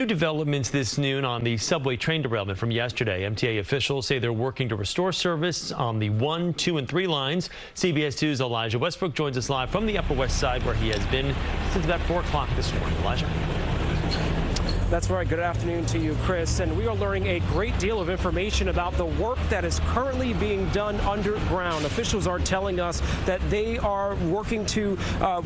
New developments this noon on the subway train derailment from yesterday. MTA officials say they're working to restore service on the 1, 2, and 3 lines. CBS 2's Elijah Westbrook joins us live from the Upper West Side, where he has been since about 4 o'clock this morning. Elijah. That's right. Good afternoon to you, Chris. And we are learning a great deal of information about the work that is currently being done underground. Officials are telling us that they are working to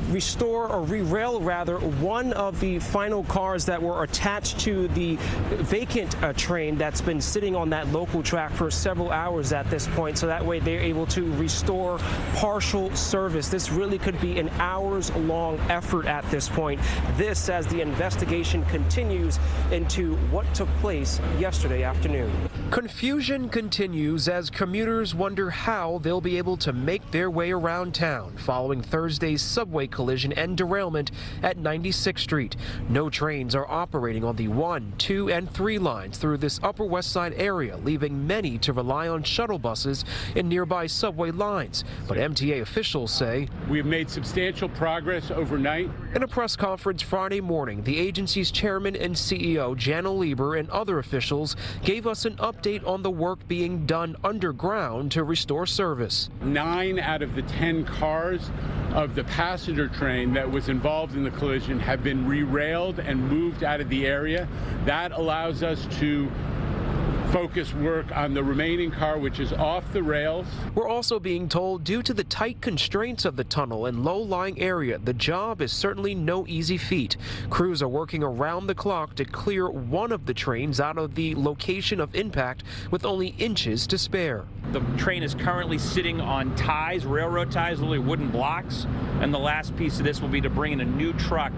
restore or re-rail, rather, one of the final cars that were attached to the vacant train that's been sitting on that local track for several hours at this point. So that way they're able to restore partial service. This really could be an hours-long effort at this point. This as the investigation continues into what took place yesterday afternoon. Confusion continues as commuters wonder how they'll be able to make their way around town following Thursday's subway collision and derailment at 96th Street. No trains are operating on the 1, 2, and 3 lines through this Upper West Side area, leaving many to rely on shuttle buses in nearby subway lines. But MTA officials say we have made substantial progress overnight. In a press conference Friday morning, the agency's chairman and CEO Jana Lieber and other officials gave us an update on the work being done underground to restore service. 9 out of the 10 cars of the passenger train that was involved in the collision have been re-railed and moved out of the area. That allows us to focus work on the remaining car, which is off the rails. We're also being told, due to the tight constraints of the tunnel and low-lying area, the job is certainly no easy feat. Crews are working around the clock to clear one of the trains out of the location of impact with only inches to spare. The train is currently sitting on ties, railroad ties, literally wooden blocks, and the last piece of this will be to bring in a new truck,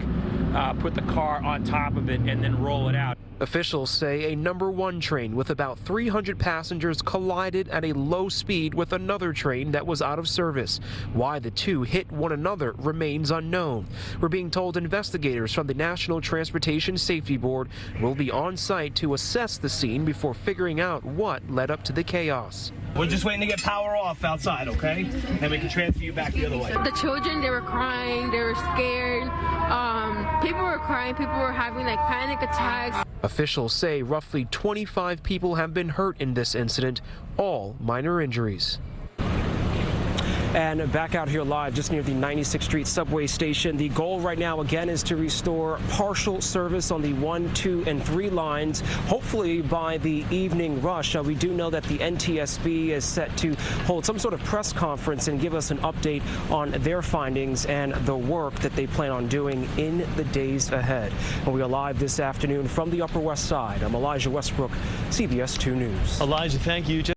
put the car on top of it, and then roll it out. Officials say a number 1 train with about 300 passengers collided at a low speed with another train that was out of service. Why the two hit one another remains unknown. We're being told investigators from the National Transportation Safety Board will be on site to assess the scene before figuring out what led up to the chaos. We're just waiting to get power off outside, okay? And we can transfer you back the other way. The children, they were crying, they were scared. People were crying, people were having like panic attacks. Officials say roughly 25 people have been hurt in this incident, all minor injuries. And back out here live just near the 96th Street subway station. The goal right now, again, is to restore partial service on the 1, 2, and 3 lines, hopefully by the evening rush. We do know that the NTSB is set to hold some sort of press conference and give us an update on their findings and the work that they plan on doing in the days ahead. And we are live this afternoon from the Upper West Side. I'm Elijah Westbrook, CBS 2 News. Elijah, thank you.